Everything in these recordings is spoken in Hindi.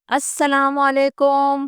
अस्सलामुअलैकुम।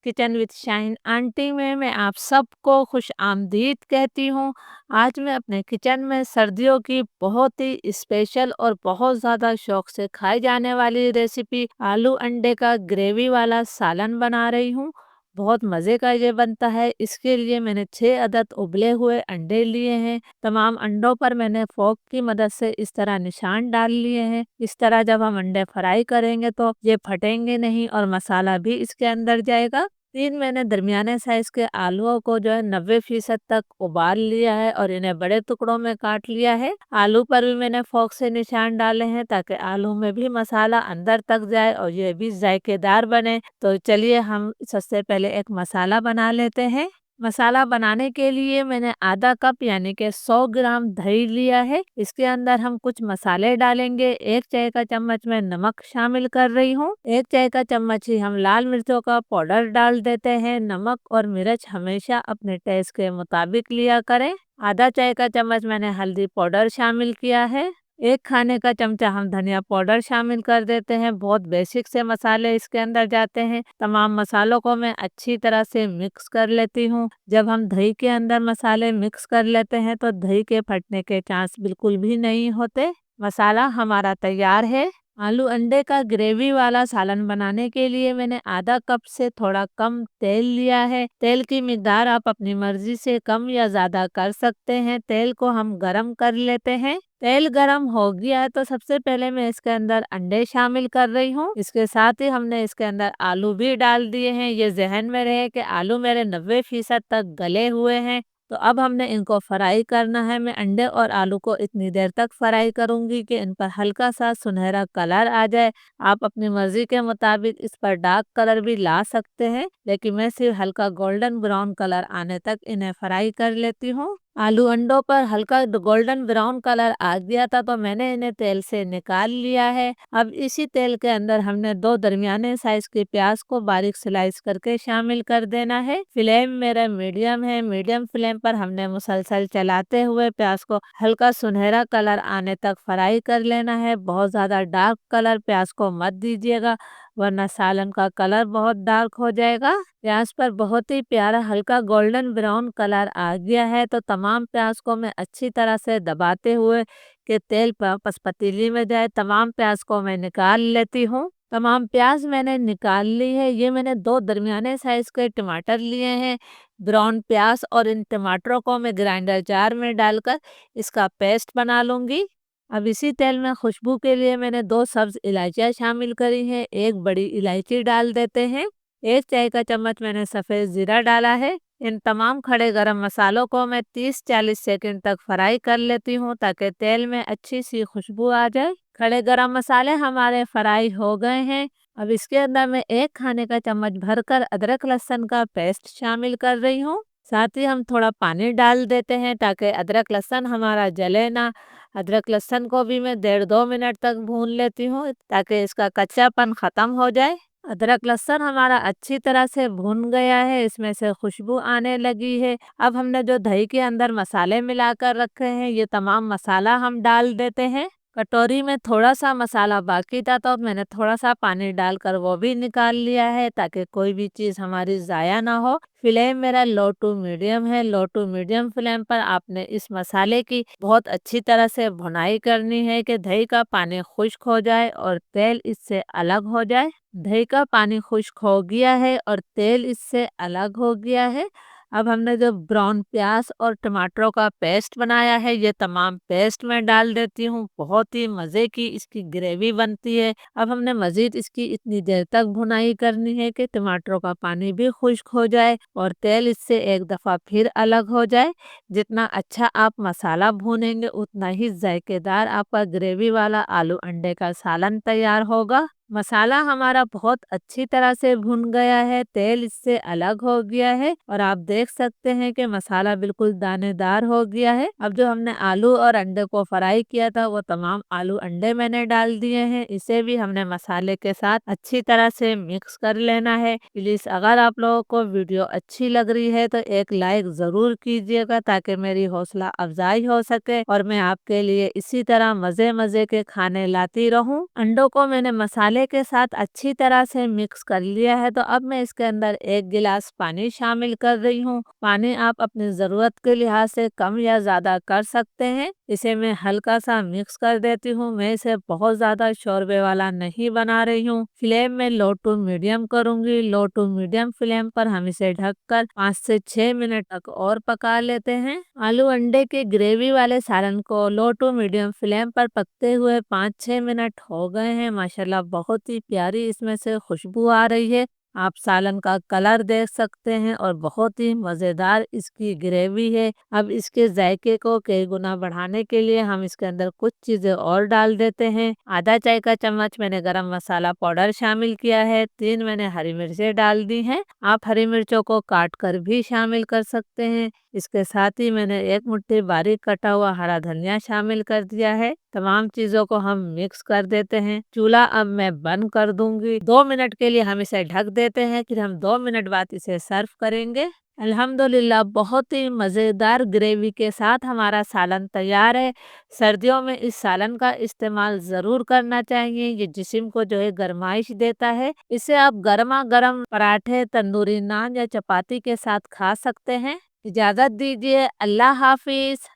किचन विद शाहीन आंटी में मैं आप सबको खुश आमदीद कहती हूँ। आज मैं अपने किचन में सर्दियों की बहुत ही स्पेशल और बहुत ज़्यादा शौक से खाई जाने वाली रेसिपी आलू अंडे का ग्रेवी वाला सालन बना रही हूँ। बहुत मज़े का ये बनता है। इसके लिए मैंने 6 अदद उबले हुए अंडे लिए हैं। तमाम अंडों पर मैंने फोक की मदद से इस तरह निशान डाल लिए हैं। इस तरह जब हम अंडे फ्राई करेंगे तो ये फटेंगे नहीं और मसाला भी इसके अंदर जाएगा। 3 मैंने दरमियाने साइज के आलूओं को जो है 90% तक उबाल लिया है और इन्हें बड़े टुकड़ों में काट लिया है। आलू पर भी मैंने फोक से निशान डाले हैं ताकि आलू में भी मसाला अंदर तक जाए और ये भी जायकेदार बने। तो चलिए हम सबसे पहले एक मसाला बना लेते हैं। मसाला बनाने के लिए मैंने आधा कप यानी कि 100 ग्राम दही लिया है। इसके अंदर हम कुछ मसाले डालेंगे। 1 चाय का चम्मच मैं नमक शामिल कर रही हूँ। 1 चाय का चम्मच ही हम लाल मिर्चों का पाउडर डाल देते हैं। नमक और मिर्च हमेशा अपने टेस्ट के मुताबिक लिया करें। आधा चाय का चम्मच मैंने हल्दी पाउडर शामिल किया है। 1 खाने का चमचा हम धनिया पाउडर शामिल कर देते हैं। बहुत बेसिक से मसाले इसके अंदर जाते हैं। तमाम मसालों को मैं अच्छी तरह से मिक्स कर लेती हूँ। जब हम दही के अंदर मसाले मिक्स कर लेते हैं तो दही के फटने के चांस बिल्कुल भी नहीं होते। मसाला हमारा तैयार है। आलू अंडे का ग्रेवी वाला सालन बनाने के लिए मैंने आधा कप से थोड़ा कम तेल लिया है। तेल की मिकदार आप अपनी मर्जी से कम या ज़्यादा कर सकते हैं। तेल को हम गरम कर लेते हैं। तेल गरम हो गया है तो सबसे पहले मैं इसके अंदर अंडे शामिल कर रही हूँ। इसके साथ ही हमने इसके अंदर आलू भी डाल दिए हैं। ये जहन में रहे कि आलू मेरे 90% तक गले हुए हैं। तो अब हमने इनको फ्राई करना है। मैं अंडे और आलू को इतनी देर तक फ्राई करूंगी कि इन पर हल्का सा सुनहरा कलर आ जाए। आप अपनी मर्जी के मुताबिक इस पर डार्क कलर भी ला सकते हैं, लेकिन मैं सिर्फ हल्का गोल्डन ब्राउन कलर आने तक इन्हें फ्राई कर लेती हूँ। आलू अंडों पर हल्का गोल्डन ब्राउन कलर आ गया था तो मैंने इन्हें तेल से निकाल लिया है। अब इसी तेल के अंदर हमने 2 दरमियाने साइज के प्याज को बारीक स्लाइस करके शामिल कर देना है। फ्लेम मेरा मीडियम है। मीडियम फ्लेम पर हमने मुसलसल चलाते हुए प्याज को हल्का सुनहरा कलर आने तक फ्राई कर लेना है। बहुत ज़्यादा डार्क कलर प्याज को मत दीजिएगा, वरना सालन का कलर बहुत डार्क हो जाएगा। प्याज पर बहुत ही प्यारा हल्का गोल्डन ब्राउन कलर आ गया है तो तमाम प्याज को मैं अच्छी तरह से दबाते हुए कि तेल वापस पतीली में जाए, तमाम प्याज को मैं निकाल लेती हूँ। तमाम प्याज मैंने निकाल ली है। ये मैंने 2 दरमियाने साइज के टमाटर लिए हैं। ब्राउन प्याज और इन टमाटरों को मैं ग्राइंडर जार में डालकर इसका पेस्ट बना लूँगी। अब इसी तेल में खुशबू के लिए मैंने 2 सब्ज इलायचियाँ शामिल करी हैं। 1 बड़ी इलायची डाल देते हैं। 1 चाय का चम्मच मैंने सफ़ेद ज़ीरा डाला है। इन तमाम खड़े गरम मसालों को मैं 30-40 सेकंड तक फ्राई कर लेती हूँ ताकि तेल में अच्छी सी खुशबू आ जाए। खड़े गरम मसाले हमारे फ्राई हो गए हैं। अब इसके अंदर मैं 1 खाने का चम्मच भरकर अदरक लहसुन का पेस्ट शामिल कर रही हूँ। साथ ही हम थोड़ा पानी डाल देते हैं ताकि अदरक लहसुन हमारा जले ना। अदरक लहसुन को भी मैं 1.5-2 मिनट तक भून लेती हूँ ताकि इसका कच्चापन ख़त्म हो जाए। अदरक लहसुन हमारा अच्छी तरह से भुन गया है। इसमें से खुशबू आने लगी है। अब हमने जो दही के अंदर मसाले मिलाकर रखे हैं, ये तमाम मसाला हम डाल देते हैं। कटोरी में थोड़ा सा मसाला बाकी था तो मैंने थोड़ा सा पानी डालकर वो भी निकाल लिया है ताकि कोई भी चीज़ हमारी ज़ाया ना हो। फ्लेम मेरा लो टू मीडियम है। लो टू मीडियम फ्लेम पर आपने इस मसाले की बहुत अच्छी तरह से भुनाई करनी है कि दही का पानी खुश्क हो जाए और तेल इससे अलग हो जाए। दही का पानी खुश्क हो गया है और तेल इससे अलग हो गया है। अब हमने जो ब्राउन प्याज और टमाटरों का पेस्ट बनाया है, ये तमाम पेस्ट मैं डाल देती हूँ। बहुत ही मज़े की इसकी ग्रेवी बनती है। अब हमने मज़ीद इसकी इतनी देर तक भुनाई करनी है कि टमाटरों का पानी भी खुश्क हो जाए और तेल इससे एक दफ़ा फिर अलग हो जाए। जितना अच्छा आप मसाला भूनेंगे उतना ही जायकेदार आपका ग्रेवी वाला आलू अंडे का सालन तैयार होगा। मसाला हमारा बहुत अच्छी तरह से भुन गया है। तेल इससे अलग हो गया है और आप देख सकते हैं कि मसाला बिल्कुल दानेदार हो गया है। अब जो हमने आलू और अंडे को फ्राई किया था वो तमाम आलू अंडे मैंने डाल दिए हैं। इसे भी हमने मसाले के साथ अच्छी तरह से मिक्स कर लेना है। प्लीज़ अगर आप लोगों को वीडियो अच्छी लग रही है तो एक लाइक ज़रूर कीजिएगा ताकि मेरी हौसला अफजाई हो सके और मैं आपके लिए इसी तरह मज़े मज़े के खाने लाती रहूं। अंडों को मैंने मसाले मसाले के साथ अच्छी तरह से मिक्स कर लिया है, तो अब मैं इसके अंदर 1 गिलास पानी शामिल कर रही हूँ। पानी आप अपनी ज़रूरत के लिहाज से कम या ज़्यादा कर सकते हैं। इसे मैं हल्का सा मिक्स कर देती हूँ। मैं इसे बहुत ज़्यादा शोरबे वाला नहीं बना रही हूँ। फ्लेम में लो टू मीडियम करूँगी। लो टू मीडियम फ्लेम पर हम इसे ढककर 5 से 6 मिनट तक और पका लेते हैं। आलू अंडे के ग्रेवी वाले सालन को लो टू मीडियम फ्लेम पर पकते हुए 5-6 मिनट हो गए हैं। माशाल्लाह बहुत ही प्यारी इसमें से खुशबू आ रही है। आप सालन का कलर देख सकते हैं और बहुत ही मज़ेदार इसकी ग्रेवी है। अब इसके जायके को कई गुना बढ़ाने के लिए हम इसके अंदर कुछ चीज़ें और डाल देते हैं। आधा चाय का चम्मच मैंने गरम मसाला पाउडर शामिल किया है। 3 मैंने हरी मिर्चें डाल दी हैं। आप हरी मिर्चों को काट कर भी शामिल कर सकते हैं। इसके साथ ही मैंने 1 मुट्ठी बारीक कटा हुआ हरा धनिया शामिल कर दिया है। तमाम चीज़ों को हम मिक्स कर देते हैं। चूल्हा अब मैं बंद कर दूंगी। 2 मिनट के लिए हम इसे ढक देते हैं, फिर हम 2 मिनट बाद इसे सर्व करेंगे। अल्हम्दुलिल्लाह बहुत ही मज़ेदार ग्रेवी के साथ हमारा सालन तैयार है। सर्दियों में इस सालन का इस्तेमाल ज़रूर करना चाहिए। ये जिस्म को जो है गरमाइश देता है। इसे आप गरमा गरम पराठे, तंदूरी नान या चपाती के साथ खा सकते हैं। इजाज़त दीजिए। अल्लाह हाफिज़।